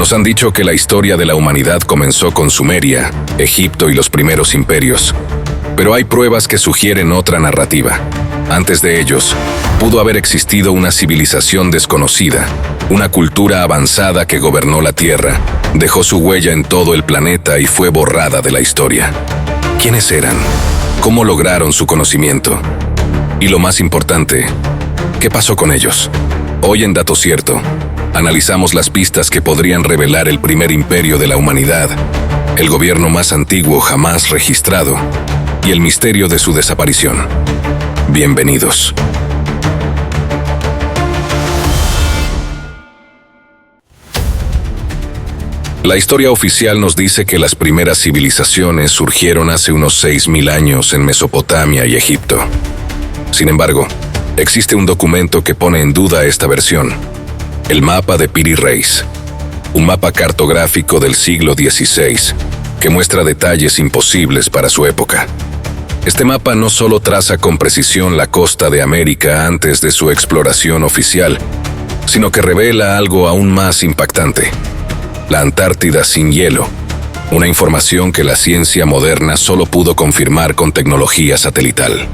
Nos han dicho que la historia de la humanidad comenzó con Sumeria, Egipto y los primeros imperios. Pero hay pruebas que sugieren otra narrativa. Antes de ellos, pudo haber existido una civilización desconocida, una cultura avanzada que gobernó la Tierra, dejó su huella en todo el planeta y fue borrada de la historia. ¿Quiénes eran? ¿Cómo lograron su conocimiento? Y lo más importante, ¿qué pasó con ellos? Hoy en Dato Cierto, analizamos las pistas que podrían revelar el primer imperio de la humanidad, el gobierno más antiguo jamás registrado y el misterio de su desaparición. Bienvenidos. La historia oficial nos dice que las primeras civilizaciones surgieron hace unos 6.000 años en Mesopotamia y Egipto. Sin embargo, existe un documento que pone en duda esta versión: el mapa de Piri Reis, un mapa cartográfico del siglo XVI que muestra detalles imposibles para su época. Este mapa no solo traza con precisión la costa de América antes de su exploración oficial, sino que revela algo aún más impactante: la Antártida sin hielo, una información que la ciencia moderna solo pudo confirmar con tecnología satelital.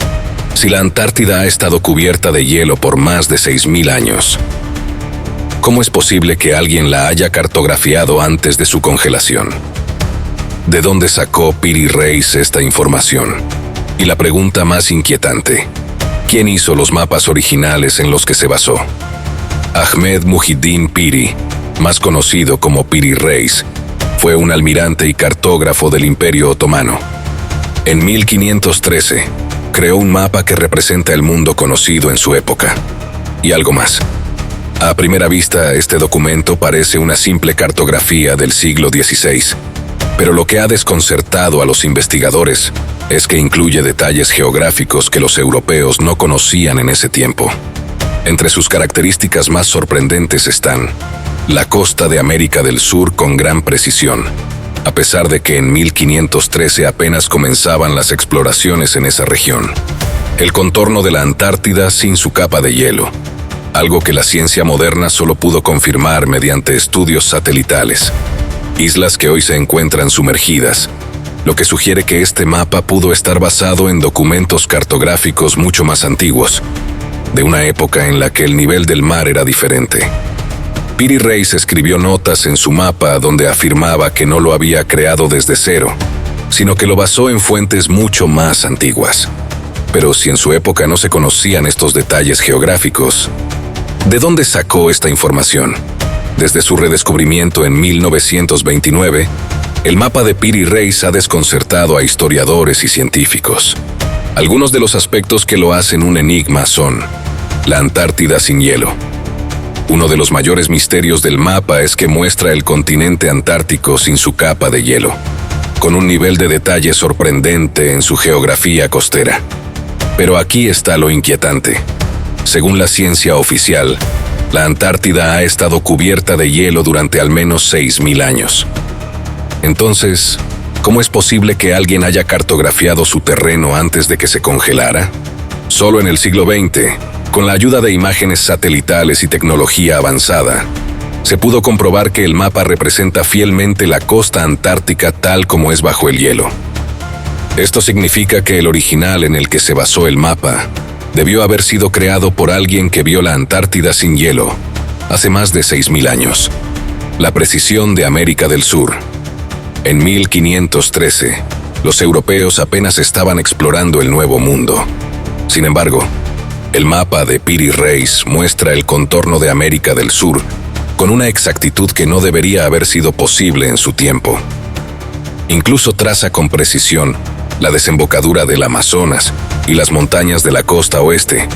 Si la Antártida ha estado cubierta de hielo por más de 6.000 años, ¿cómo es posible que alguien la haya cartografiado antes de su congelación? ¿De dónde sacó Piri Reis esta información? Y la pregunta más inquietante: ¿quién hizo los mapas originales en los que se basó? Ahmed Muhiddin Piri, más conocido como Piri Reis, fue un almirante y cartógrafo del Imperio Otomano. En 1513, creó un mapa que representa el mundo conocido en su época. Y algo más. A primera vista, este documento parece una simple cartografía del siglo XVI, pero lo que ha desconcertado a los investigadores es que incluye detalles geográficos que los europeos no conocían en ese tiempo. Entre sus características más sorprendentes están la costa de América del Sur con gran precisión, a pesar de que en 1513 apenas comenzaban las exploraciones en esa región. El contorno de la Antártida sin su capa de hielo, algo que la ciencia moderna solo pudo confirmar mediante estudios satelitales. Islas que hoy se encuentran sumergidas, lo que sugiere que este mapa pudo estar basado en documentos cartográficos mucho más antiguos, de una época en la que el nivel del mar era diferente. Piri Reis escribió notas en su mapa donde afirmaba que no lo había creado desde cero, sino que lo basó en fuentes mucho más antiguas. Pero si en su época no se conocían estos detalles geográficos, ¿de dónde sacó esta información? Desde su redescubrimiento en 1929, el mapa de Piri Reis ha desconcertado a historiadores y científicos. Algunos de los aspectos que lo hacen un enigma son: la Antártida sin hielo. Uno de los mayores misterios del mapa es que muestra el continente antártico sin su capa de hielo, con un nivel de detalle sorprendente en su geografía costera. Pero aquí está lo inquietante. Según la ciencia oficial, la Antártida ha estado cubierta de hielo durante al menos 6.000 años. Entonces, ¿cómo es posible que alguien haya cartografiado su terreno antes de que se congelara? Solo en el siglo XX, con la ayuda de imágenes satelitales y tecnología avanzada, se pudo comprobar que el mapa representa fielmente la costa antártica tal como es bajo el hielo. Esto significa que el original en el que se basó el mapa debió haber sido creado por alguien que vio la Antártida sin hielo hace más de 6.000 años. La precisión de América del Sur. En 1513, los europeos apenas estaban explorando el Nuevo Mundo. Sin embargo, el mapa de Piri Reis muestra el contorno de América del Sur con una exactitud que no debería haber sido posible en su tiempo. Incluso traza con precisión la desembocadura del Amazonas y las montañas de la costa oeste,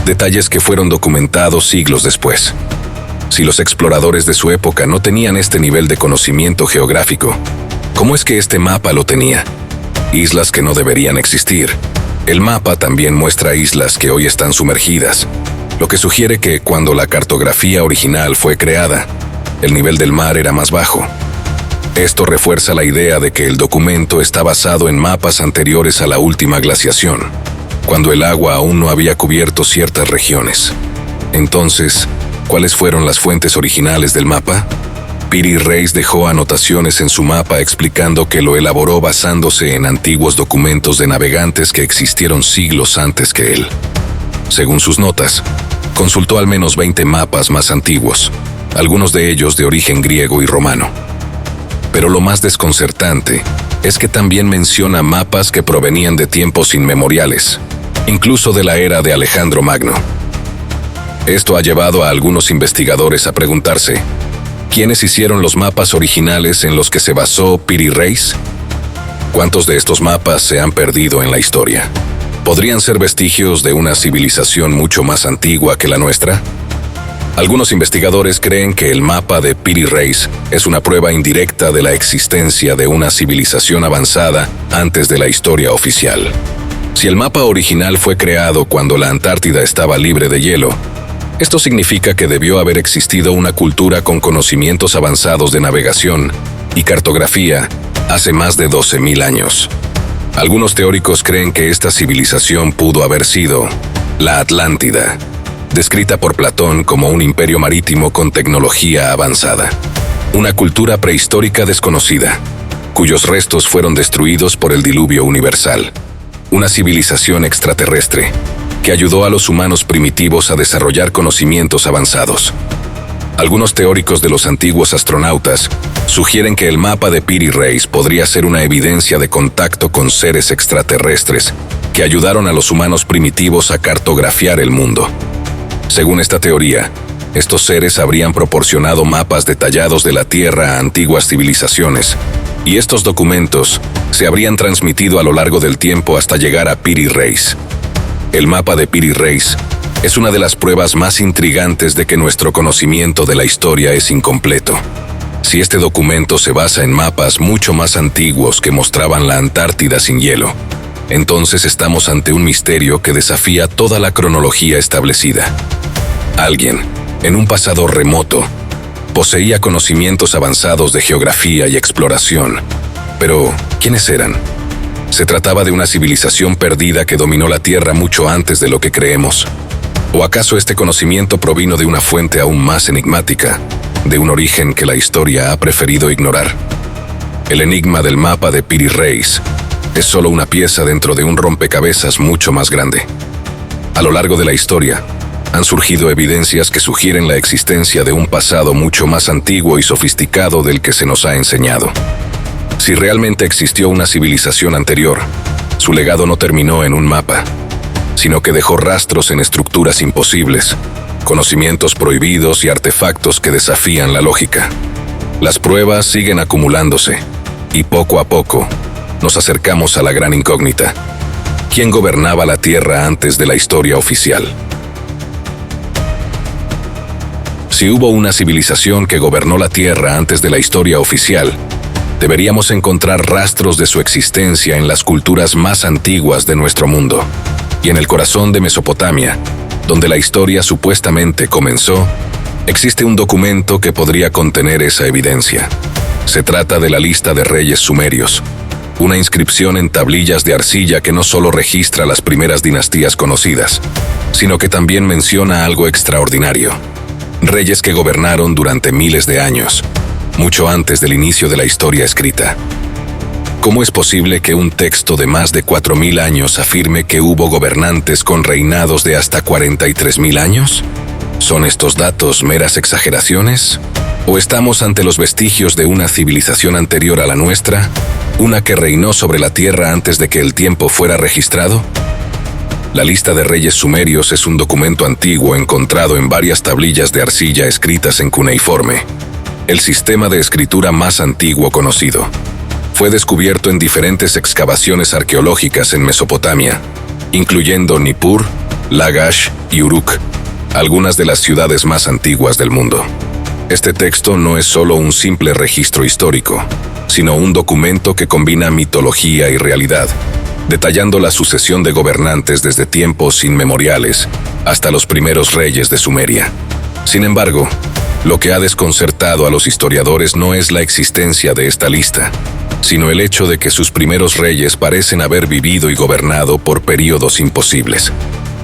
detalles que fueron documentados siglos después. Si los exploradores de su época no tenían este nivel de conocimiento geográfico, ¿cómo es que este mapa lo tenía? Islas que no deberían existir. El mapa también muestra islas que hoy están sumergidas, lo que sugiere que cuando la cartografía original fue creada, el nivel del mar era más bajo. Esto refuerza la idea de que el documento está basado en mapas anteriores a la última glaciación, cuando el agua aún no había cubierto ciertas regiones. Entonces, ¿cuáles fueron las fuentes originales del mapa? Piri Reis dejó anotaciones en su mapa explicando que lo elaboró basándose en antiguos documentos de navegantes que existieron siglos antes que él. Según sus notas, consultó al menos 20 mapas más antiguos, algunos de ellos de origen griego y romano. Pero lo más desconcertante es que también menciona mapas que provenían de tiempos inmemoriales, incluso de la era de Alejandro Magno. Esto ha llevado a algunos investigadores a preguntarse: ¿quiénes hicieron los mapas originales en los que se basó Piri Reis? ¿Cuántos de estos mapas se han perdido en la historia? ¿Podrían ser vestigios de una civilización mucho más antigua que la nuestra? Algunos investigadores creen que el mapa de Piri Reis es una prueba indirecta de la existencia de una civilización avanzada antes de la historia oficial. Si el mapa original fue creado cuando la Antártida estaba libre de hielo, esto significa que debió haber existido una cultura con conocimientos avanzados de navegación y cartografía hace más de 12.000 años. Algunos teóricos creen que esta civilización pudo haber sido la Atlántida, descrita por Platón como un imperio marítimo con tecnología avanzada. Una cultura prehistórica desconocida, cuyos restos fueron destruidos por el diluvio universal. Una civilización extraterrestre que ayudó a los humanos primitivos a desarrollar conocimientos avanzados. Algunos teóricos de los antiguos astronautas sugieren que el mapa de Piri Reis podría ser una evidencia de contacto con seres extraterrestres que ayudaron a los humanos primitivos a cartografiar el mundo. Según esta teoría, estos seres habrían proporcionado mapas detallados de la Tierra a antiguas civilizaciones, y estos documentos se habrían transmitido a lo largo del tiempo hasta llegar a Piri Reis. El mapa de Piri Reis es una de las pruebas más intrigantes de que nuestro conocimiento de la historia es incompleto. Si este documento se basa en mapas mucho más antiguos que mostraban la Antártida sin hielo, entonces estamos ante un misterio que desafía toda la cronología establecida. Alguien, en un pasado remoto, poseía conocimientos avanzados de geografía y exploración. Pero, ¿quiénes eran? ¿Se trataba de una civilización perdida que dominó la Tierra mucho antes de lo que creemos? ¿O acaso este conocimiento provino de una fuente aún más enigmática, de un origen que la historia ha preferido ignorar? El enigma del mapa de Piri Reis es solo una pieza dentro de un rompecabezas mucho más grande. A lo largo de la historia, han surgido evidencias que sugieren la existencia de un pasado mucho más antiguo y sofisticado del que se nos ha enseñado. Si realmente existió una civilización anterior, su legado no terminó en un mapa, sino que dejó rastros en estructuras imposibles, conocimientos prohibidos y artefactos que desafían la lógica. Las pruebas siguen acumulándose, y poco a poco, nos acercamos a la gran incógnita: ¿quién gobernaba la Tierra antes de la historia oficial? Si hubo una civilización que gobernó la Tierra antes de la historia oficial, deberíamos encontrar rastros de su existencia en las culturas más antiguas de nuestro mundo. Y en el corazón de Mesopotamia, donde la historia supuestamente comenzó, existe un documento que podría contener esa evidencia. Se trata de la lista de reyes sumerios, una inscripción en tablillas de arcilla que no solo registra las primeras dinastías conocidas, sino que también menciona algo extraordinario: reyes que gobernaron durante miles de años, mucho antes del inicio de la historia escrita. ¿Cómo es posible que un texto de más de 4.000 años afirme que hubo gobernantes con reinados de hasta 43.000 años? ¿Son estos datos meras exageraciones? ¿O estamos ante los vestigios de una civilización anterior a la nuestra, una que reinó sobre la Tierra antes de que el tiempo fuera registrado? La lista de reyes sumerios es un documento antiguo encontrado en varias tablillas de arcilla escritas en cuneiforme, el sistema de escritura más antiguo conocido. Fue descubierto en diferentes excavaciones arqueológicas en Mesopotamia, incluyendo Nippur, Lagash y Uruk, algunas de las ciudades más antiguas del mundo. Este texto no es solo un simple registro histórico, sino un documento que combina mitología y realidad, detallando la sucesión de gobernantes desde tiempos inmemoriales hasta los primeros reyes de Sumeria. Sin embargo, lo que ha desconcertado a los historiadores no es la existencia de esta lista, sino el hecho de que sus primeros reyes parecen haber vivido y gobernado por períodos imposibles.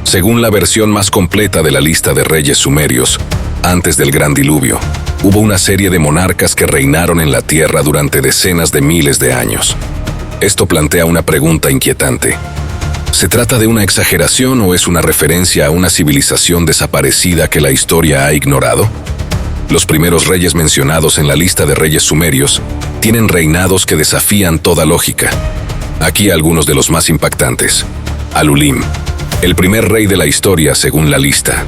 Según la versión más completa de la lista de reyes sumerios, antes del gran diluvio, hubo una serie de monarcas que reinaron en la Tierra durante decenas de miles de años. Esto plantea una pregunta inquietante. ¿Se trata de una exageración o es una referencia a una civilización desaparecida que la historia ha ignorado? Los primeros reyes mencionados en la lista de reyes sumerios tienen reinados que desafían toda lógica. Aquí algunos de los más impactantes. Alulim, el primer rey de la historia según la lista,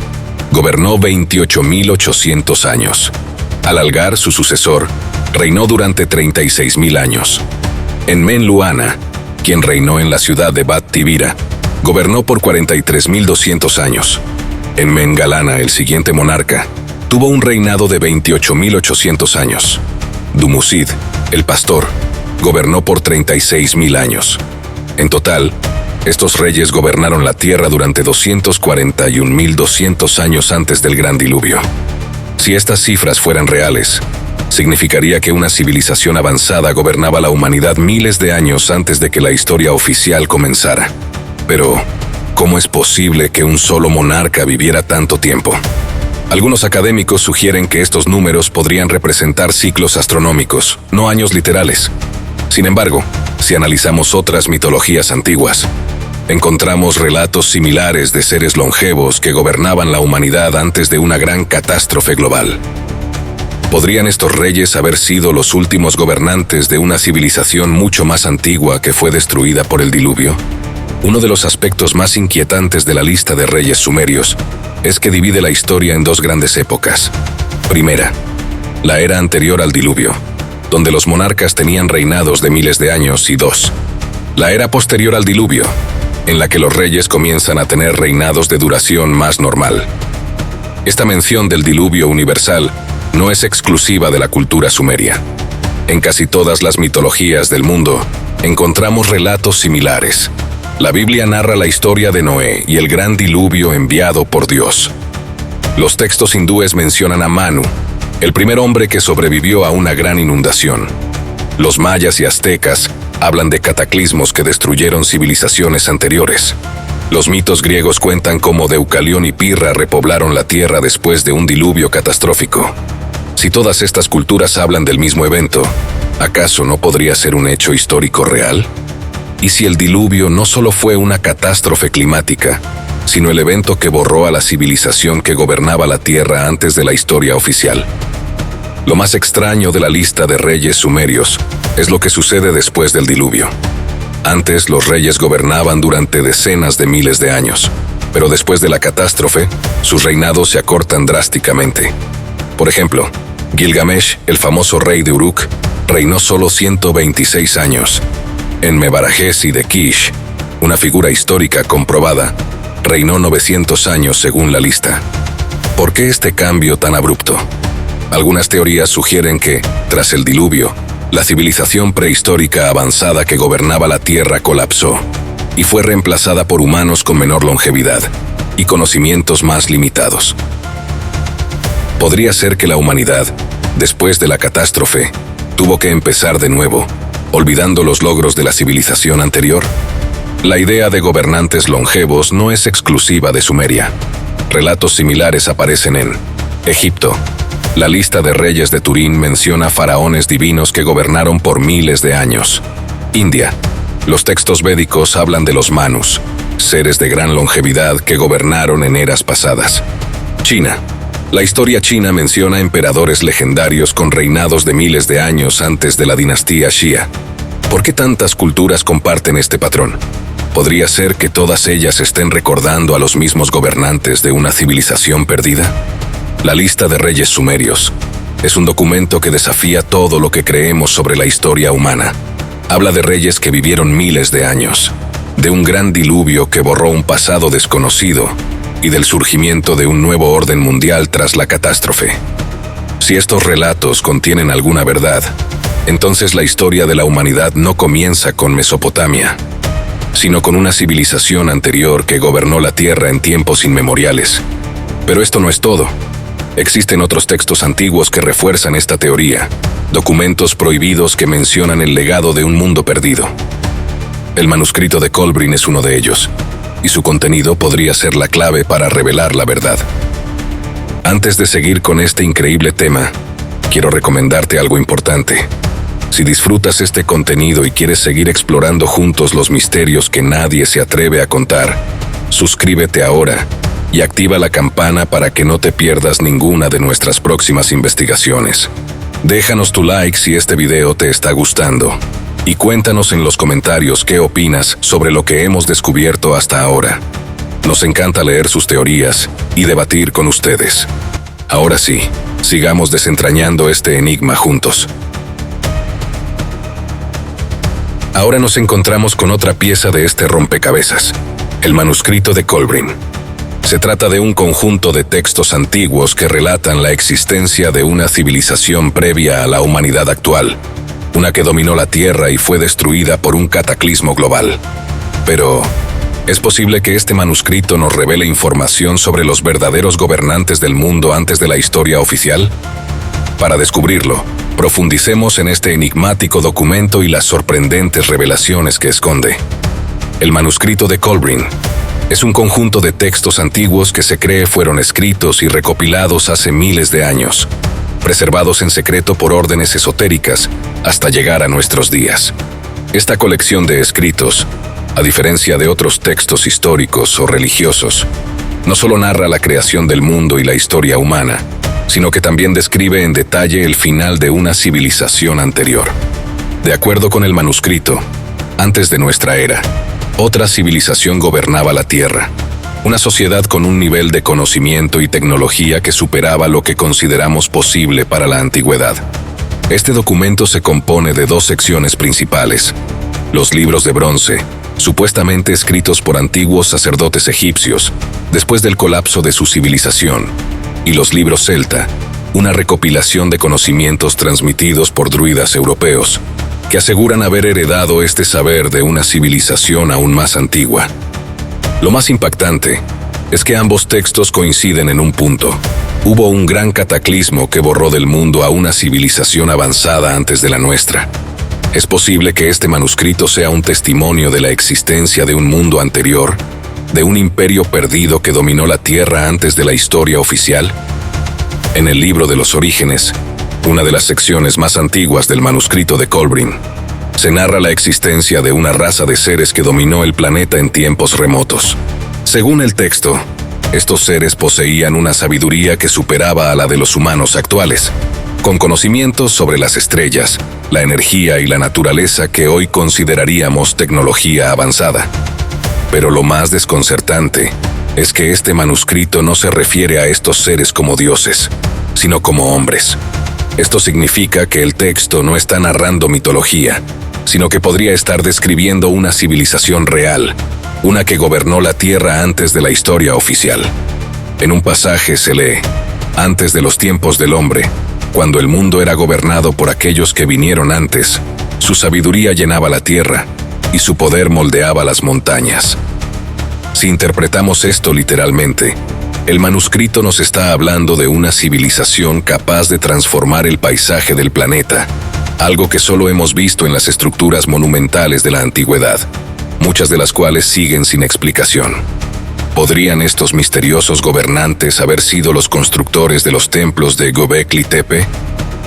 gobernó 28.800 años. Al-Algar, su sucesor, reinó durante 36.000 años. Enmenluana, quien reinó en la ciudad de Bat Tibira, gobernó por 43.200 años. Enmengalana, el siguiente monarca, tuvo un reinado de 28.800 años. Dumusid, el pastor, gobernó por 36.000 años. En total, estos reyes gobernaron la tierra durante 241.200 años antes del gran diluvio. Si estas cifras fueran reales, significaría que una civilización avanzada gobernaba la humanidad miles de años antes de que la historia oficial comenzara. Pero, ¿cómo es posible que un solo monarca viviera tanto tiempo? Algunos académicos sugieren que estos números podrían representar ciclos astronómicos, no años literales. Sin embargo, si analizamos otras mitologías antiguas, encontramos relatos similares de seres longevos que gobernaban la humanidad antes de una gran catástrofe global. ¿Podrían estos reyes haber sido los últimos gobernantes de una civilización mucho más antigua que fue destruida por el diluvio? Uno de los aspectos más inquietantes de la lista de reyes sumerios es que divide la historia en dos grandes épocas. Primera, la era anterior al diluvio, donde los monarcas tenían reinados de miles de años, y dos, la era posterior al diluvio, en la que los reyes comienzan a tener reinados de duración más normal. Esta mención del diluvio universal no es exclusiva de la cultura sumeria. En casi todas las mitologías del mundo encontramos relatos similares. La Biblia narra la historia de Noé y el gran diluvio enviado por Dios. Los textos hindúes mencionan a Manu, el primer hombre que sobrevivió a una gran inundación. Los mayas y aztecas hablan de cataclismos que destruyeron civilizaciones anteriores. Los mitos griegos cuentan cómo Deucalión y Pirra repoblaron la tierra después de un diluvio catastrófico. Si todas estas culturas hablan del mismo evento, ¿acaso no podría ser un hecho histórico real? ¿Y si el diluvio no solo fue una catástrofe climática, sino el evento que borró a la civilización que gobernaba la tierra antes de la historia oficial? Lo más extraño de la lista de reyes sumerios es lo que sucede después del diluvio. Antes, los reyes gobernaban durante decenas de miles de años, pero después de la catástrofe, sus reinados se acortan drásticamente. Por ejemplo, Gilgamesh, el famoso rey de Uruk, reinó solo 126 años. Enmebarajesi de Kish, una figura histórica comprobada, reinó 900 años según la lista. ¿Por qué este cambio tan abrupto? Algunas teorías sugieren que, tras el diluvio, la civilización prehistórica avanzada que gobernaba la Tierra colapsó y fue reemplazada por humanos con menor longevidad y conocimientos más limitados. Podría ser que la humanidad, después de la catástrofe, tuvo que empezar de nuevo, olvidando los logros de la civilización anterior. La idea de gobernantes longevos no es exclusiva de Sumeria. Relatos similares aparecen en Egipto. La lista de reyes de Turín menciona faraones divinos que gobernaron por miles de años. India. Los textos védicos hablan de los Manus, seres de gran longevidad que gobernaron en eras pasadas. China. La historia china menciona emperadores legendarios con reinados de miles de años antes de la dinastía Xia. ¿Por qué tantas culturas comparten este patrón? ¿Podría ser que todas ellas estén recordando a los mismos gobernantes de una civilización perdida? La lista de reyes sumerios es un documento que desafía todo lo que creemos sobre la historia humana. Habla de reyes que vivieron miles de años, de un gran diluvio que borró un pasado desconocido y del surgimiento de un nuevo orden mundial tras la catástrofe. Si estos relatos contienen alguna verdad, entonces la historia de la humanidad no comienza con Mesopotamia, sino con una civilización anterior que gobernó la Tierra en tiempos inmemoriales. Pero esto no es todo. Existen otros textos antiguos que refuerzan esta teoría, documentos prohibidos que mencionan el legado de un mundo perdido. El manuscrito de Kolbrin es uno de ellos, y su contenido podría ser la clave para revelar la verdad. Antes de seguir con este increíble tema, quiero recomendarte algo importante. Si disfrutas este contenido y quieres seguir explorando juntos los misterios que nadie se atreve a contar, suscríbete ahora y activa la campana para que no te pierdas ninguna de nuestras próximas investigaciones. Déjanos tu like si este video te está gustando y cuéntanos en los comentarios qué opinas sobre lo que hemos descubierto hasta ahora. Nos encanta leer sus teorías y debatir con ustedes. Ahora sí, sigamos desentrañando este enigma juntos. Ahora nos encontramos con otra pieza de este rompecabezas, el manuscrito de Kolbrin. Se trata de un conjunto de textos antiguos que relatan la existencia de una civilización previa a la humanidad actual, una que dominó la Tierra y fue destruida por un cataclismo global. Pero, ¿es posible que este manuscrito nos revele información sobre los verdaderos gobernantes del mundo antes de la historia oficial? Para descubrirlo, profundicemos en este enigmático documento y las sorprendentes revelaciones que esconde. El manuscrito de Kolbrin es un conjunto de textos antiguos que se cree fueron escritos y recopilados hace miles de años, preservados en secreto por órdenes esotéricas hasta llegar a nuestros días. Esta colección de escritos, a diferencia de otros textos históricos o religiosos, no solo narra la creación del mundo y la historia humana, sino que también describe en detalle el final de una civilización anterior. De acuerdo con el manuscrito, antes de nuestra era, otra civilización gobernaba la Tierra, una sociedad con un nivel de conocimiento y tecnología que superaba lo que consideramos posible para la antigüedad. Este documento se compone de dos secciones principales: los libros de bronce, supuestamente escritos por antiguos sacerdotes egipcios, después del colapso de su civilización, y los libros celta, una recopilación de conocimientos transmitidos por druidas europeos, que aseguran haber heredado este saber de una civilización aún más antigua. Lo más impactante es que ambos textos coinciden en un punto. Hubo un gran cataclismo que borró del mundo a una civilización avanzada antes de la nuestra. ¿Es posible que este manuscrito sea un testimonio de la existencia de un mundo anterior, de un imperio perdido que dominó la Tierra antes de la historia oficial? En el libro de los orígenes, una de las secciones más antiguas del manuscrito de Kolbrin, se narra la existencia de una raza de seres que dominó el planeta en tiempos remotos. Según el texto, estos seres poseían una sabiduría que superaba a la de los humanos actuales, con conocimientos sobre las estrellas, la energía y la naturaleza que hoy consideraríamos tecnología avanzada. Pero lo más desconcertante es que este manuscrito no se refiere a estos seres como dioses, sino como hombres. Esto significa que el texto no está narrando mitología, sino que podría estar describiendo una civilización real, una que gobernó la Tierra antes de la historia oficial. En un pasaje se lee: antes de los tiempos del hombre, cuando el mundo era gobernado por aquellos que vinieron antes, su sabiduría llenaba la tierra y su poder moldeaba las montañas. Si interpretamos esto literalmente, el manuscrito nos está hablando de una civilización capaz de transformar el paisaje del planeta, algo que solo hemos visto en las estructuras monumentales de la antigüedad, muchas de las cuales siguen sin explicación. ¿Podrían estos misteriosos gobernantes haber sido los constructores de los templos de Göbekli Tepe,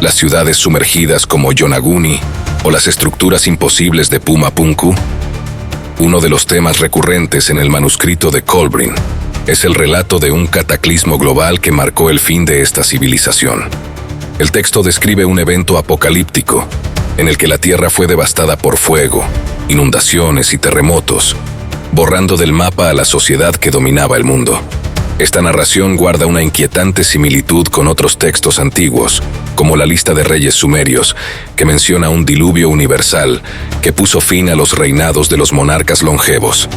las ciudades sumergidas como Yonaguni o las estructuras imposibles de Puma Punku? Uno de los temas recurrentes en el manuscrito de Kolbrin es el relato de un cataclismo global que marcó el fin de esta civilización. El texto describe un evento apocalíptico en el que la Tierra fue devastada por fuego, inundaciones y terremotos, borrando del mapa a la sociedad que dominaba el mundo. Esta narración guarda una inquietante similitud con otros textos antiguos, como la lista de reyes sumerios, que menciona un diluvio universal que puso fin a los reinados de los monarcas longevos.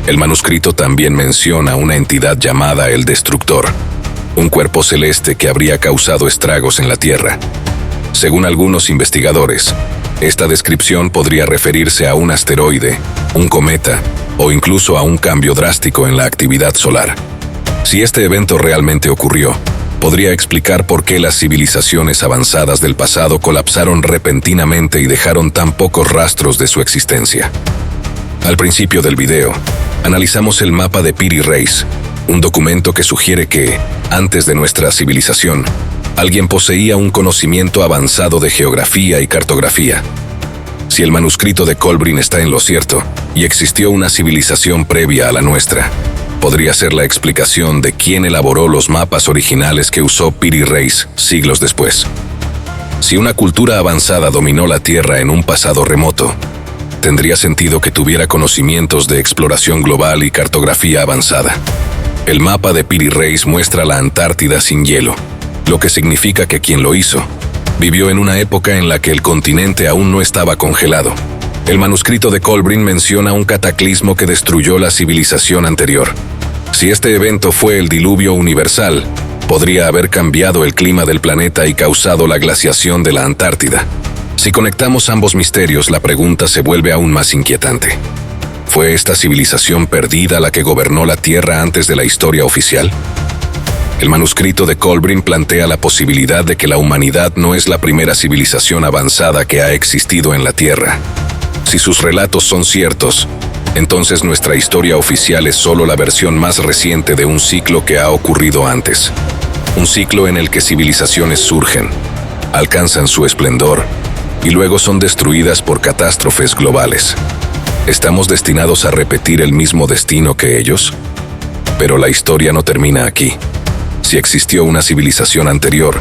El manuscrito también menciona una entidad llamada el Destructor, un cuerpo celeste que habría causado estragos en la Tierra. Según algunos investigadores, esta descripción podría referirse a un asteroide, un cometa o incluso a un cambio drástico en la actividad solar. Si este evento realmente ocurrió, podría explicar por qué las civilizaciones avanzadas del pasado colapsaron repentinamente y dejaron tan pocos rastros de su existencia. Al principio del video, analizamos el mapa de Piri Reis, un documento que sugiere que, antes de nuestra civilización, Alguien poseía un conocimiento avanzado de geografía y cartografía. Si el manuscrito de Kolbrin está en lo cierto, y existió una civilización previa a la nuestra, podría ser la explicación de quién elaboró los mapas originales que usó Piri Reis siglos después. Si una cultura avanzada dominó la Tierra en un pasado remoto, tendría sentido que tuviera conocimientos de exploración global y cartografía avanzada. El mapa de Piri Reis muestra la Antártida sin hielo, lo que significa que quien lo hizo vivió en una época en la que el continente aún no estaba congelado. El manuscrito de Kolbrin menciona un cataclismo que destruyó la civilización anterior. Si este evento fue el diluvio universal, podría haber cambiado el clima del planeta y causado la glaciación de la Antártida. Si conectamos ambos misterios, la pregunta se vuelve aún más inquietante. ¿Fue esta civilización perdida la que gobernó la Tierra antes de la historia oficial? El manuscrito de Kolbrin plantea la posibilidad de que la humanidad no es la primera civilización avanzada que ha existido en la Tierra. Si sus relatos son ciertos, entonces nuestra historia oficial es solo la versión más reciente de un ciclo que ha ocurrido antes. Un ciclo en el que civilizaciones surgen, alcanzan su esplendor y luego son destruidas por catástrofes globales. ¿Estamos destinados a repetir el mismo destino que ellos? Pero la historia no termina aquí. Si existió una civilización anterior,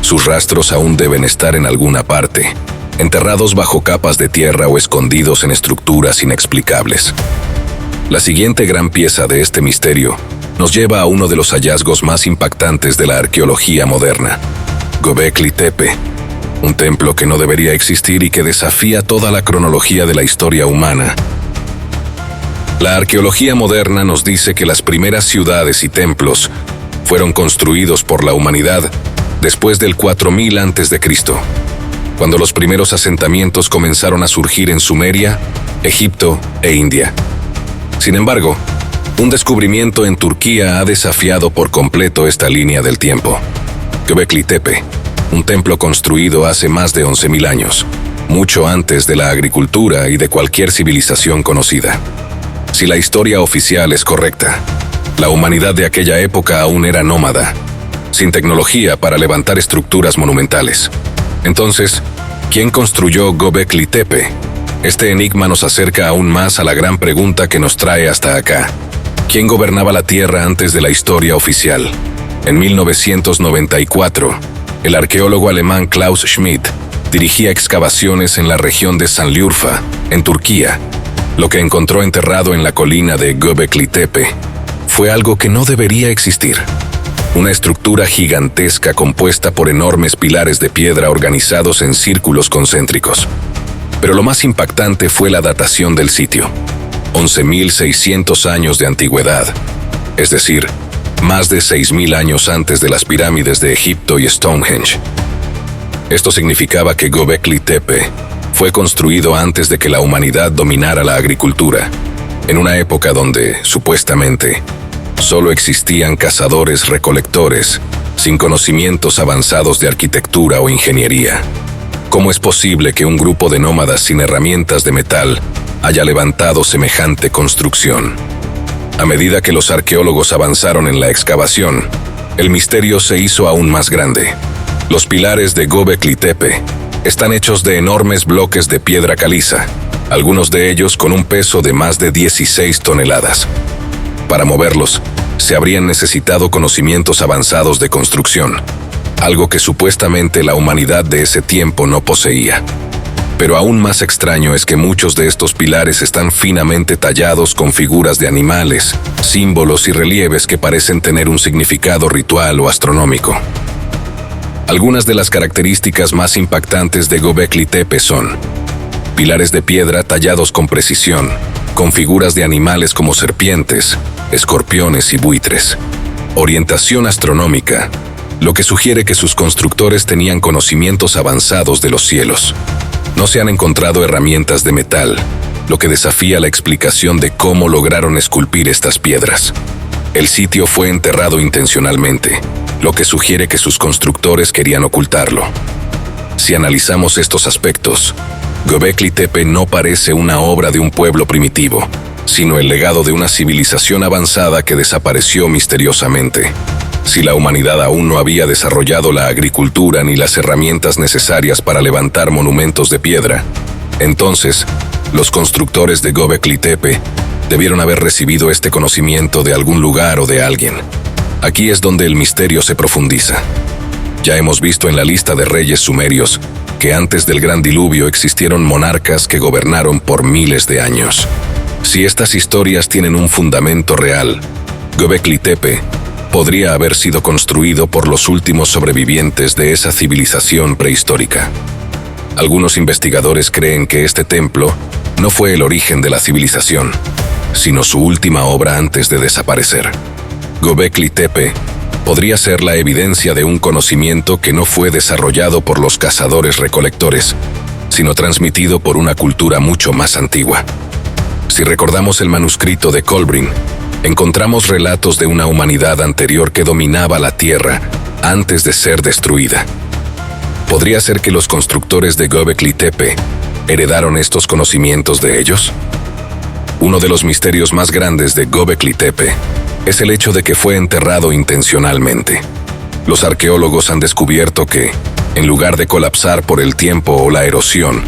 sus rastros aún deben estar en alguna parte, enterrados bajo capas de tierra o escondidos en estructuras inexplicables. La siguiente gran pieza de este misterio nos lleva a uno de los hallazgos más impactantes de la arqueología moderna: Göbekli Tepe, un templo que no debería existir y que desafía toda la cronología de la historia humana. La arqueología moderna nos dice que las primeras ciudades y templos fueron construidos por la humanidad después del 4000 a.C., cuando los primeros asentamientos comenzaron a surgir en Sumeria, Egipto e India. Sin embargo, un descubrimiento en Turquía ha desafiado por completo esta línea del tiempo. Göbekli Tepe, un templo construido hace más de 11.000 años, mucho antes de la agricultura y de cualquier civilización conocida. Si la historia oficial es correcta, la humanidad de aquella época aún era nómada, sin tecnología para levantar estructuras monumentales. Entonces, ¿quién construyó Göbekli Tepe? Este enigma nos acerca aún más a la gran pregunta que nos trae hasta acá. ¿Quién gobernaba la Tierra antes de la historia oficial? En 1994, el arqueólogo alemán Klaus Schmidt dirigía excavaciones en la región de Sanliurfa, en Turquía. Lo que encontró enterrado en la colina de Göbekli Tepe fue algo que no debería existir. Una estructura gigantesca compuesta por enormes pilares de piedra organizados en círculos concéntricos. Pero lo más impactante fue la datación del sitio: 11.600 años de antigüedad, es decir, más de 6.000 años antes de las pirámides de Egipto y Stonehenge. Esto significaba que Göbekli Tepe fue construido antes de que la humanidad dominara la agricultura, en una época donde, supuestamente, solo existían cazadores-recolectores, sin conocimientos avanzados de arquitectura o ingeniería. ¿Cómo es posible que un grupo de nómadas sin herramientas de metal haya levantado semejante construcción? A medida que los arqueólogos avanzaron en la excavación, el misterio se hizo aún más grande. Los pilares de Göbekli Tepe están hechos de enormes bloques de piedra caliza, algunos de ellos con un peso de más de 16 toneladas. Para moverlos, se habrían necesitado conocimientos avanzados de construcción, algo que supuestamente la humanidad de ese tiempo no poseía. Pero aún más extraño es que muchos de estos pilares están finamente tallados con figuras de animales, símbolos y relieves que parecen tener un significado ritual o astronómico. Algunas de las características más impactantes de Göbekli Tepe son: pilares de piedra tallados con precisión, con figuras de animales como serpientes, escorpiones y buitres. Orientación astronómica, lo que sugiere que sus constructores tenían conocimientos avanzados de los cielos. No se han encontrado herramientas de metal, lo que desafía la explicación de cómo lograron esculpir estas piedras. El sitio fue enterrado intencionalmente, lo que sugiere que sus constructores querían ocultarlo. Si analizamos estos aspectos, Göbekli Tepe no parece una obra de un pueblo primitivo, sino el legado de una civilización avanzada que desapareció misteriosamente. Si la humanidad aún no había desarrollado la agricultura ni las herramientas necesarias para levantar monumentos de piedra, entonces los constructores de Göbekli Tepe debieron haber recibido este conocimiento de algún lugar o de alguien. Aquí es donde el misterio se profundiza. Ya hemos visto en la lista de reyes sumerios que antes del gran diluvio existieron monarcas que gobernaron por miles de años. Si estas historias tienen un fundamento real, Göbekli Tepe podría haber sido construido por los últimos sobrevivientes de esa civilización prehistórica. Algunos investigadores creen que este templo no fue el origen de la civilización, sino su última obra antes de desaparecer. Göbekli Tepe podría ser la evidencia de un conocimiento que no fue desarrollado por los cazadores-recolectores, sino transmitido por una cultura mucho más antigua. Si recordamos el manuscrito de Kolbrin, encontramos relatos de una humanidad anterior que dominaba la Tierra antes de ser destruida. ¿Podría ser que los constructores de Göbekli Tepe heredaron estos conocimientos de ellos? Uno de los misterios más grandes de Göbekli Tepe es el hecho de que fue enterrado intencionalmente. Los arqueólogos han descubierto que, en lugar de colapsar por el tiempo o la erosión,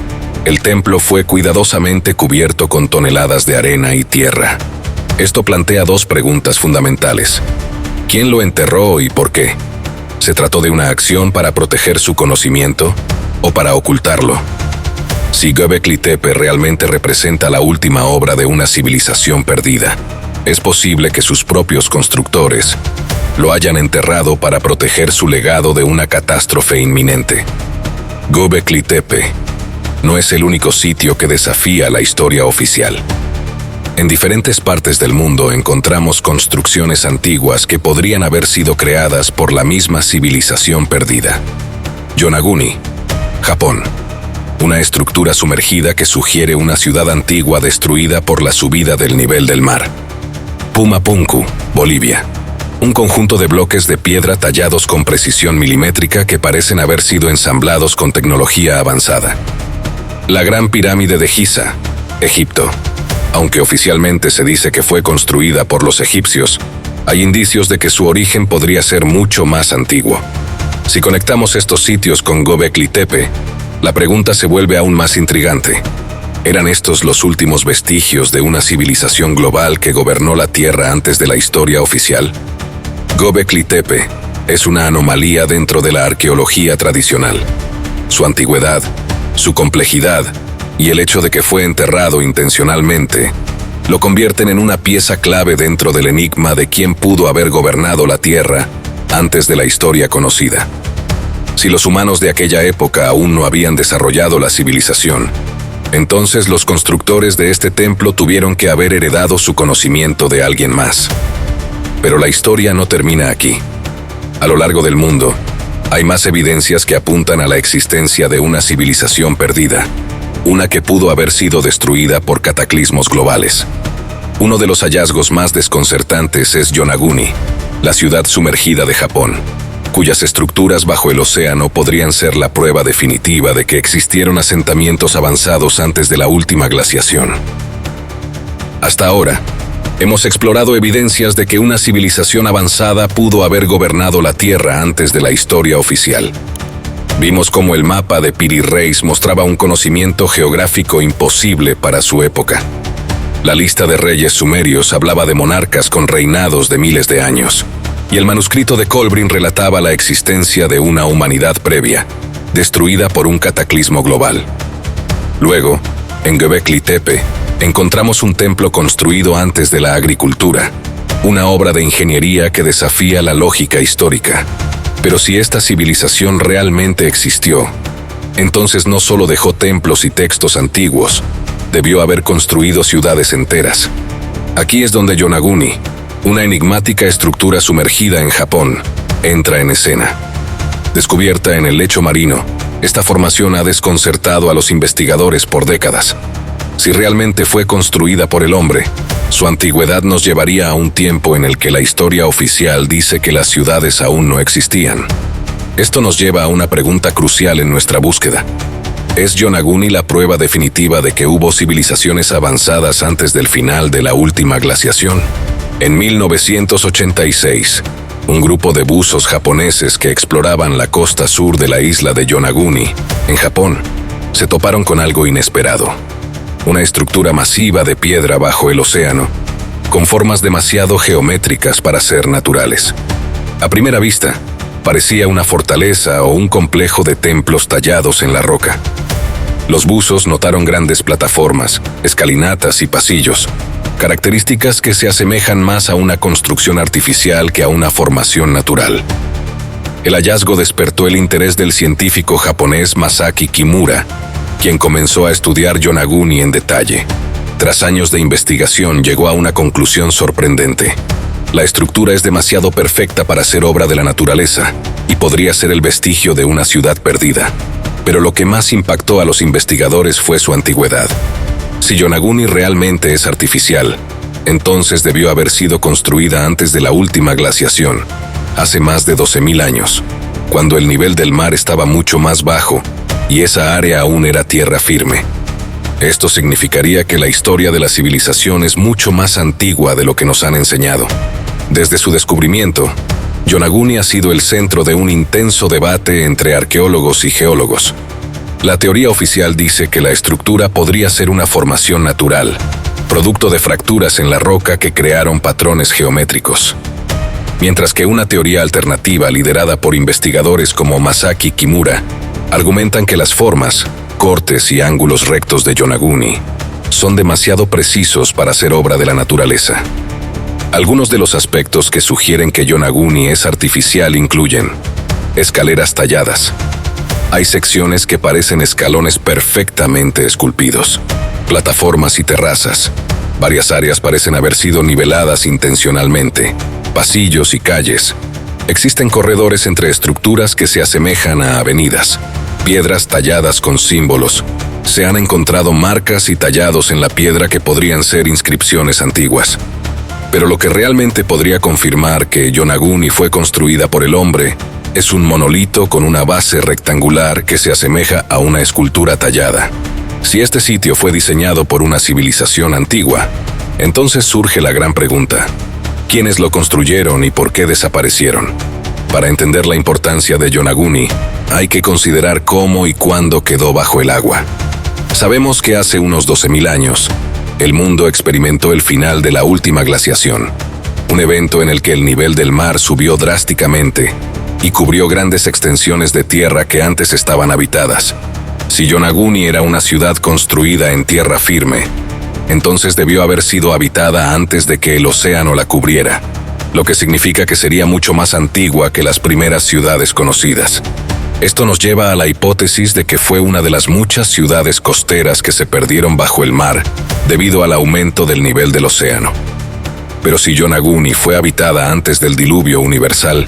el templo fue cuidadosamente cubierto con toneladas de arena y tierra. Esto plantea dos preguntas fundamentales. ¿Quién lo enterró y por qué? ¿Se trató de una acción para proteger su conocimiento o para ocultarlo? Si Göbekli Tepe realmente representa la última obra de una civilización perdida, es posible que sus propios constructores lo hayan enterrado para proteger su legado de una catástrofe inminente. Göbekli Tepe no es el único sitio que desafía la historia oficial. En diferentes partes del mundo encontramos construcciones antiguas que podrían haber sido creadas por la misma civilización perdida. Yonaguni, Japón. Una estructura sumergida que sugiere una ciudad antigua destruida por la subida del nivel del mar. Pumapunku, Bolivia. Un conjunto de bloques de piedra tallados con precisión milimétrica que parecen haber sido ensamblados con tecnología avanzada. La Gran Pirámide de Giza, Egipto. Aunque oficialmente se dice que fue construida por los egipcios, hay indicios de que su origen podría ser mucho más antiguo. Si conectamos estos sitios con Göbekli Tepe, la pregunta se vuelve aún más intrigante. ¿Eran estos los últimos vestigios de una civilización global que gobernó la Tierra antes de la historia oficial? Göbekli Tepe es una anomalía dentro de la arqueología tradicional. Su antigüedad, su complejidad y el hecho de que fue enterrado intencionalmente lo convierten en una pieza clave dentro del enigma de quién pudo haber gobernado la Tierra antes de la historia conocida. Si los humanos de aquella época aún no habían desarrollado la civilización, entonces los constructores de este templo tuvieron que haber heredado su conocimiento de alguien más. Pero la historia no termina aquí. A lo largo del mundo, hay más evidencias que apuntan a la existencia de una civilización perdida, una que pudo haber sido destruida por cataclismos globales. Uno de los hallazgos más desconcertantes es Yonaguni, la ciudad sumergida de Japón, cuyas estructuras bajo el océano podrían ser la prueba definitiva de que existieron asentamientos avanzados antes de la última glaciación. Hasta ahora, hemos explorado evidencias de que una civilización avanzada pudo haber gobernado la Tierra antes de la historia oficial. Vimos cómo el mapa de Piri Reis mostraba un conocimiento geográfico imposible para su época. La lista de reyes sumerios hablaba de monarcas con reinados de miles de años, y el manuscrito de Kolbrin relataba la existencia de una humanidad previa, destruida por un cataclismo global. Luego, en Göbekli Tepe, encontramos un templo construido antes de la agricultura, una obra de ingeniería que desafía la lógica histórica. Pero si esta civilización realmente existió, entonces no solo dejó templos y textos antiguos, debió haber construido ciudades enteras. Aquí es donde Yonaguni, una enigmática estructura sumergida en Japón, entra en escena. Descubierta en el lecho marino, esta formación ha desconcertado a los investigadores por décadas. Si realmente fue construida por el hombre, su antigüedad nos llevaría a un tiempo en el que la historia oficial dice que las ciudades aún no existían. Esto nos lleva a una pregunta crucial en nuestra búsqueda. ¿Es Yonaguni la prueba definitiva de que hubo civilizaciones avanzadas antes del final de la última glaciación? En 1986, un grupo de buzos japoneses que exploraban la costa sur de la isla de Yonaguni, en Japón, se toparon con algo inesperado. Una estructura masiva de piedra bajo el océano, con formas demasiado geométricas para ser naturales. A primera vista, parecía una fortaleza o un complejo de templos tallados en la roca. Los buzos notaron grandes plataformas, escalinatas y pasillos, características que se asemejan más a una construcción artificial que a una formación natural. El hallazgo despertó el interés del científico japonés Masaki Kimura, quien comenzó a estudiar Yonaguni en detalle. Tras años de investigación, llegó a una conclusión sorprendente. La estructura es demasiado perfecta para ser obra de la naturaleza y podría ser el vestigio de una ciudad perdida. Pero lo que más impactó a los investigadores fue su antigüedad. Si Yonaguni realmente es artificial, entonces debió haber sido construida antes de la última glaciación, hace más de 12.000 años, cuando el nivel del mar estaba mucho más bajo y esa área aún era tierra firme. Esto significaría que la historia de la civilización es mucho más antigua de lo que nos han enseñado. Desde su descubrimiento, Yonaguni ha sido el centro de un intenso debate entre arqueólogos y geólogos. La teoría oficial dice que la estructura podría ser una formación natural, producto de fracturas en la roca que crearon patrones geométricos. Mientras que una teoría alternativa liderada por investigadores como Masaki Kimura argumentan que las formas, cortes y ángulos rectos de Yonaguni son demasiado precisos para ser obra de la naturaleza. Algunos de los aspectos que sugieren que Yonaguni es artificial incluyen escaleras talladas. Hay secciones que parecen escalones perfectamente esculpidos, plataformas y terrazas. Varias áreas parecen haber sido niveladas intencionalmente, pasillos y calles. Existen corredores entre estructuras que se asemejan a avenidas, piedras talladas con símbolos. Se han encontrado marcas y tallados en la piedra que podrían ser inscripciones antiguas. Pero lo que realmente podría confirmar que Yonaguni fue construida por el hombre es un monolito con una base rectangular que se asemeja a una escultura tallada. Si este sitio fue diseñado por una civilización antigua, entonces surge la gran pregunta: ¿quiénes lo construyeron y por qué desaparecieron? Para entender la importancia de Yonaguni, hay que considerar cómo y cuándo quedó bajo el agua. Sabemos que hace unos 12.000 años, el mundo experimentó el final de la última glaciación, un evento en el que el nivel del mar subió drásticamente y cubrió grandes extensiones de tierra que antes estaban habitadas. Si Yonaguni era una ciudad construida en tierra firme, entonces debió haber sido habitada antes de que el océano la cubriera, lo que significa que sería mucho más antigua que las primeras ciudades conocidas. Esto nos lleva a la hipótesis de que fue una de las muchas ciudades costeras que se perdieron bajo el mar debido al aumento del nivel del océano. Pero si Yonaguni fue habitada antes del diluvio universal,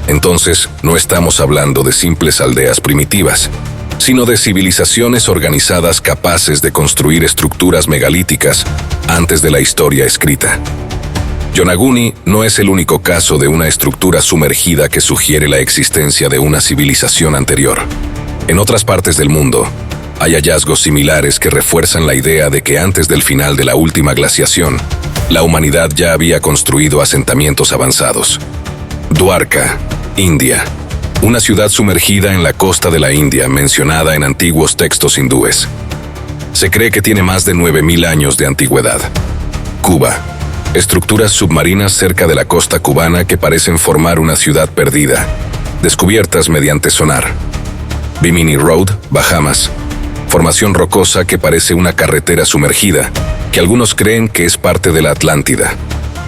entonces no estamos hablando de simples aldeas primitivas, sino de civilizaciones organizadas capaces de construir estructuras megalíticas antes de la historia escrita. Yonaguni no es el único caso de una estructura sumergida que sugiere la existencia de una civilización anterior. En otras partes del mundo, hay hallazgos similares que refuerzan la idea de que antes del final de la última glaciación, la humanidad ya había construido asentamientos avanzados. Dwarka, India. Una ciudad sumergida en la costa de la India mencionada en antiguos textos hindúes. Se cree que tiene más de 9.000 años de antigüedad. Cuba. Estructuras submarinas cerca de la costa cubana que parecen formar una ciudad perdida, descubiertas mediante sonar. Bimini Road, Bahamas. Formación rocosa que parece una carretera sumergida, que algunos creen que es parte de la Atlántida.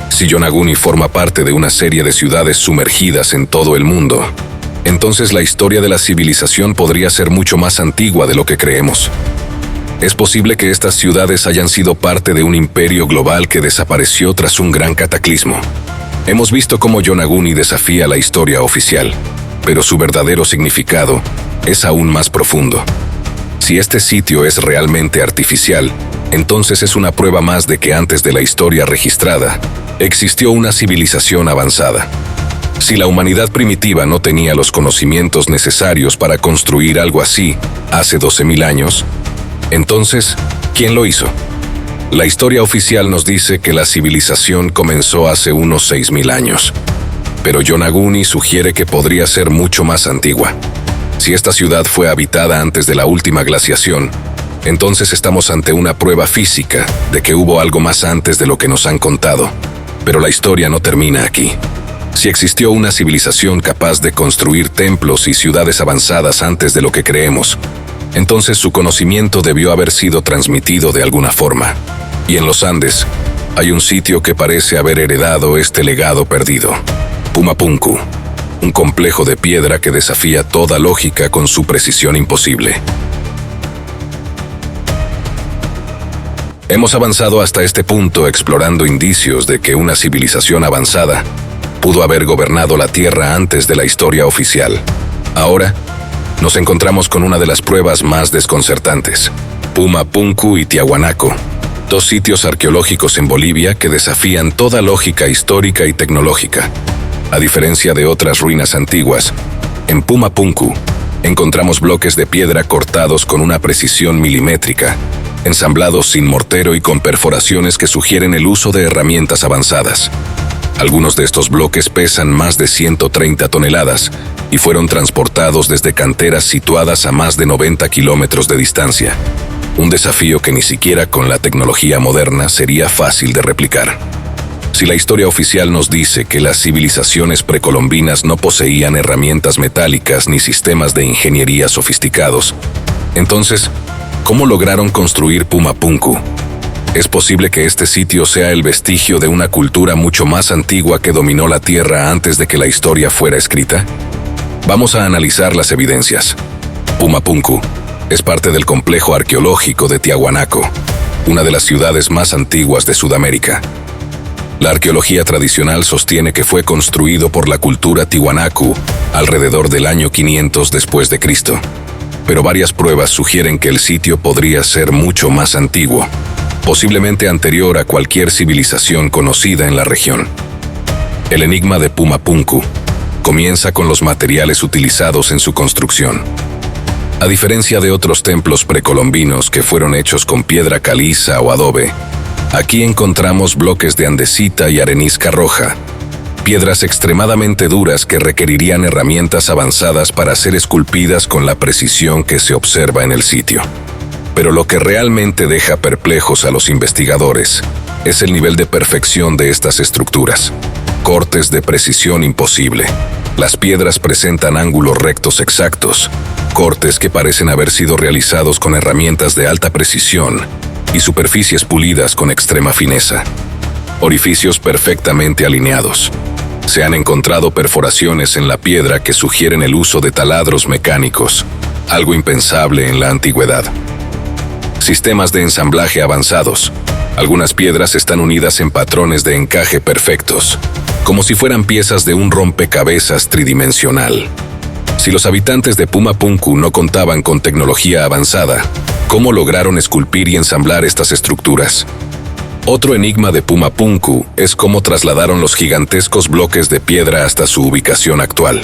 Si Yonaguni forma parte de una serie de ciudades sumergidas en todo el mundo, entonces la historia de la civilización podría ser mucho más antigua de lo que creemos. Es posible que estas ciudades hayan sido parte de un imperio global que desapareció tras un gran cataclismo. Hemos visto cómo Yonaguni desafía la historia oficial, pero su verdadero significado es aún más profundo. Si este sitio es realmente artificial, entonces es una prueba más de que antes de la historia registrada, existió una civilización avanzada. Si la humanidad primitiva no tenía los conocimientos necesarios para construir algo así hace 12.000 años, entonces, ¿quién lo hizo? La historia oficial nos dice que la civilización comenzó hace unos 6.000 años. pero Yonaguni sugiere que podría ser mucho más antigua. Si esta ciudad fue habitada antes de la última glaciación, entonces estamos ante una prueba física de que hubo algo más antes de lo que nos han contado. Pero la historia no termina aquí. Si existió una civilización capaz de construir templos y ciudades avanzadas antes de lo que creemos, entonces su conocimiento debió haber sido transmitido de alguna forma. Y en los Andes, hay un sitio que parece haber heredado este legado perdido. Pumapunku, un complejo de piedra que desafía toda lógica con su precisión imposible. Hemos avanzado hasta este punto explorando indicios de que una civilización avanzada pudo haber gobernado la Tierra antes de la historia oficial. Ahora, nos encontramos con una de las pruebas más desconcertantes: Pumapunku y Tiahuanaco, dos sitios arqueológicos en Bolivia que desafían toda lógica histórica y tecnológica. A diferencia de otras ruinas antiguas, en Pumapunku encontramos bloques de piedra cortados con una precisión milimétrica, ensamblados sin mortero y con perforaciones que sugieren el uso de herramientas avanzadas. Algunos de estos bloques pesan más de 130 toneladas y fueron transportados desde canteras situadas a más de 90 kilómetros de distancia. Un desafío que ni siquiera con la tecnología moderna sería fácil de replicar. Si la historia oficial nos dice que las civilizaciones precolombinas no poseían herramientas metálicas ni sistemas de ingeniería sofisticados, entonces, ¿cómo lograron construir Pumapunku? ¿Es posible que este sitio sea el vestigio de una cultura mucho más antigua que dominó la Tierra antes de que la historia fuera escrita? Vamos a analizar las evidencias. Pumapunku es parte del complejo arqueológico de Tiahuanaco, una de las ciudades más antiguas de Sudamérica. La arqueología tradicional sostiene que fue construido por la cultura Tiwanaku alrededor del año 500 después de Cristo. Pero varias pruebas sugieren que el sitio podría ser mucho más antiguo, posiblemente anterior a cualquier civilización conocida en la región. El enigma de Pumapunku comienza con los materiales utilizados en su construcción. A diferencia de otros templos precolombinos que fueron hechos con piedra caliza o adobe, aquí encontramos bloques de andesita y arenisca roja, piedras extremadamente duras que requerirían herramientas avanzadas para ser esculpidas con la precisión que se observa en el sitio. Pero lo que realmente deja perplejos a los investigadores es el nivel de perfección de estas estructuras. Cortes de precisión imposible. Las piedras presentan ángulos rectos exactos, cortes que parecen haber sido realizados con herramientas de alta precisión y superficies pulidas con extrema fineza. Orificios perfectamente alineados. Se han encontrado perforaciones en la piedra que sugieren el uso de taladros mecánicos, algo impensable en la antigüedad. Sistemas de ensamblaje avanzados. Algunas piedras están unidas en patrones de encaje perfectos, como si fueran piezas de un rompecabezas tridimensional. Si los habitantes de Pumapunku no contaban con tecnología avanzada, ¿cómo lograron esculpir y ensamblar estas estructuras? Otro enigma de Pumapunku es cómo trasladaron los gigantescos bloques de piedra hasta su ubicación actual.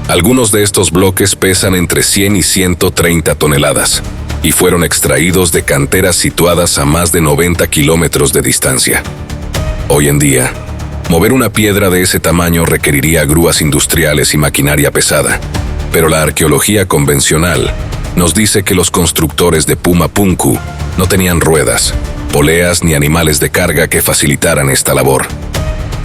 Algunos de estos bloques pesan entre 100 y 130 toneladas y fueron extraídos de canteras situadas a más de 90 kilómetros de distancia. Hoy en día, mover una piedra de ese tamaño requeriría grúas industriales y maquinaria pesada, pero la arqueología convencional nos dice que los constructores de Pumapunku no tenían ruedas, poleas ni animales de carga que facilitaran esta labor.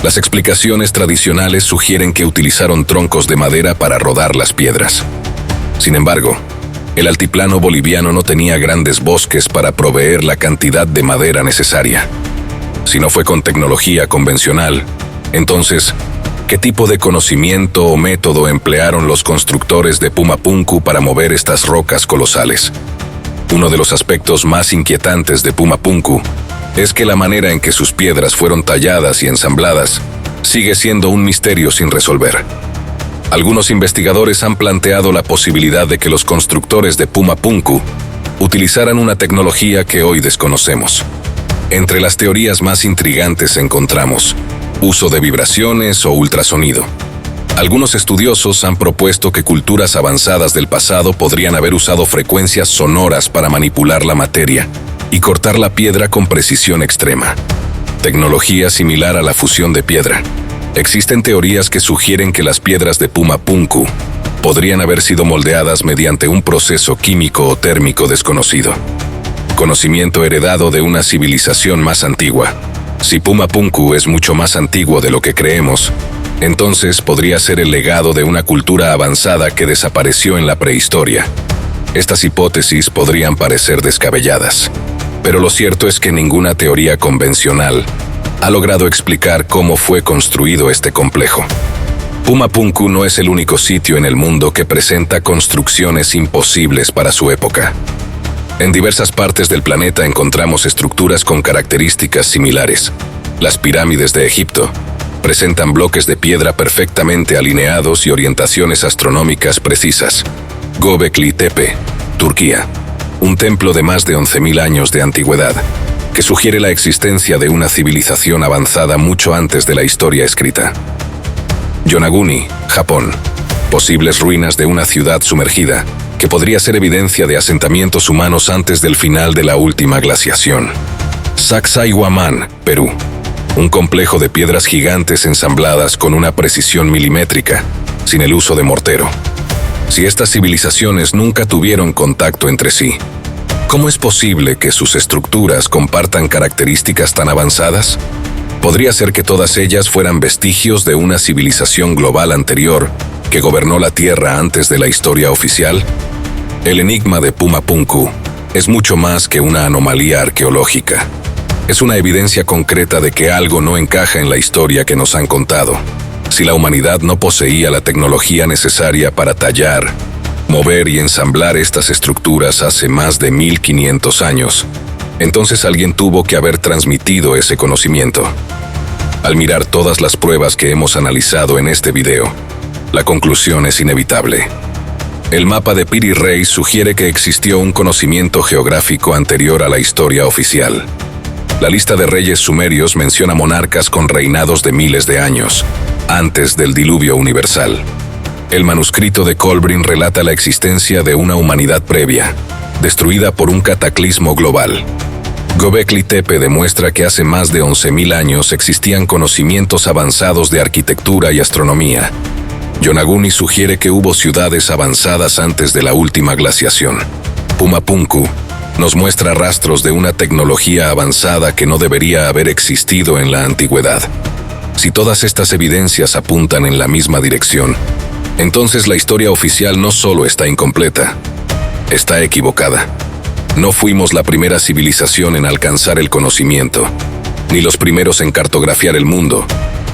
Las explicaciones tradicionales sugieren que utilizaron troncos de madera para rodar las piedras. Sin embargo, el altiplano boliviano no tenía grandes bosques para proveer la cantidad de madera necesaria. Si no fue con tecnología convencional, entonces, ¿qué tipo de conocimiento o método emplearon los constructores de Pumapunku para mover estas rocas colosales? Uno de los aspectos más inquietantes de Pumapunku es que la manera en que sus piedras fueron talladas y ensambladas sigue siendo un misterio sin resolver. Algunos investigadores han planteado la posibilidad de que los constructores de Pumapunku utilizaran una tecnología que hoy desconocemos. Entre las teorías más intrigantes encontramos uso de vibraciones o ultrasonido. Algunos estudiosos han propuesto que culturas avanzadas del pasado podrían haber usado frecuencias sonoras para manipular la materia y cortar la piedra con precisión extrema. Tecnología similar a la fusión de piedra. Existen teorías que sugieren que las piedras de Puma Punku podrían haber sido moldeadas mediante un proceso químico o térmico desconocido. Conocimiento heredado de una civilización más antigua. Si Puma Punku es mucho más antiguo de lo que creemos, entonces podría ser el legado de una cultura avanzada que desapareció en la prehistoria. Estas hipótesis podrían parecer descabelladas, pero lo cierto es que ninguna teoría convencional ha logrado explicar cómo fue construido este complejo. Puma Punku no es el único sitio en el mundo que presenta construcciones imposibles para su época. En diversas partes del planeta encontramos estructuras con características similares. Las pirámides de Egipto presentan bloques de piedra perfectamente alineados y orientaciones astronómicas precisas. Göbekli Tepe, Turquía, un templo de más de 11.000 años de antigüedad, que sugiere la existencia de una civilización avanzada mucho antes de la historia escrita. Yonaguni, Japón, posibles ruinas de una ciudad sumergida, que podría ser evidencia de asentamientos humanos antes del final de la última glaciación. Sacsayhuamán, Perú, un complejo de piedras gigantes ensambladas con una precisión milimétrica, sin el uso de mortero. Si estas civilizaciones nunca tuvieron contacto entre sí, ¿cómo es posible que sus estructuras compartan características tan avanzadas? ¿Podría ser que todas ellas fueran vestigios de una civilización global anterior que gobernó la Tierra antes de la historia oficial? El enigma de Puma Punku es mucho más que una anomalía arqueológica. Es una evidencia concreta de que algo no encaja en la historia que nos han contado. Si la humanidad no poseía la tecnología necesaria para tallar, mover y ensamblar estas estructuras hace más de 1500 años, entonces alguien tuvo que haber transmitido ese conocimiento. Al mirar todas las pruebas que hemos analizado en este video, la conclusión es inevitable. El mapa de Piri Reis sugiere que existió un conocimiento geográfico anterior a la historia oficial. La lista de reyes sumerios menciona monarcas con reinados de miles de años, antes del diluvio universal. El manuscrito de Kolbrin relata la existencia de una humanidad previa, destruida por un cataclismo global. Göbekli Tepe demuestra que hace más de 11.000 años existían conocimientos avanzados de arquitectura y astronomía. Yonaguni sugiere que hubo ciudades avanzadas antes de la última glaciación. Puma Punku nos muestra rastros de una tecnología avanzada que no debería haber existido en la antigüedad. Si todas estas evidencias apuntan en la misma dirección, entonces la historia oficial no solo está incompleta, está equivocada. No fuimos la primera civilización en alcanzar el conocimiento, ni los primeros en cartografiar el mundo,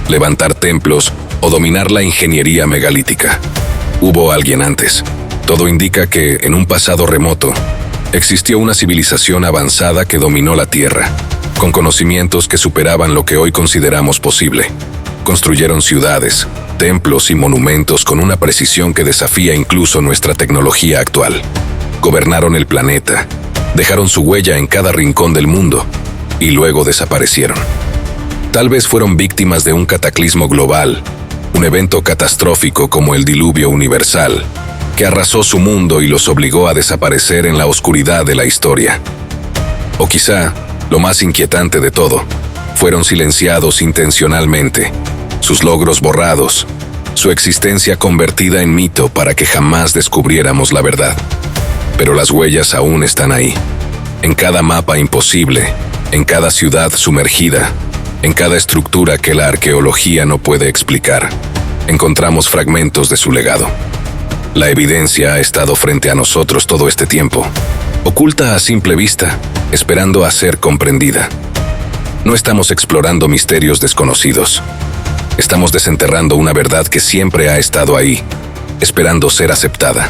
levantar templos o dominar la ingeniería megalítica. Hubo alguien antes. Todo indica que, en un pasado remoto, existió una civilización avanzada que dominó la Tierra, con conocimientos que superaban lo que hoy consideramos posible. Construyeron ciudades, templos y monumentos con una precisión que desafía incluso nuestra tecnología actual. Gobernaron el planeta, dejaron su huella en cada rincón del mundo, y luego desaparecieron. Tal vez fueron víctimas de un cataclismo global, un evento catastrófico como el diluvio universal, que arrasó su mundo y los obligó a desaparecer en la oscuridad de la historia. O quizá, lo más inquietante de todo, fueron silenciados intencionalmente, sus logros borrados, su existencia convertida en mito para que jamás descubriéramos la verdad. Pero las huellas aún están ahí, en cada mapa imposible, en cada ciudad sumergida, en cada estructura que la arqueología no puede explicar. Encontramos fragmentos de su legado. La evidencia ha estado frente a nosotros todo este tiempo, oculta a simple vista, esperando a ser comprendida. No estamos explorando misterios desconocidos. Estamos desenterrando una verdad que siempre ha estado ahí, esperando ser aceptada.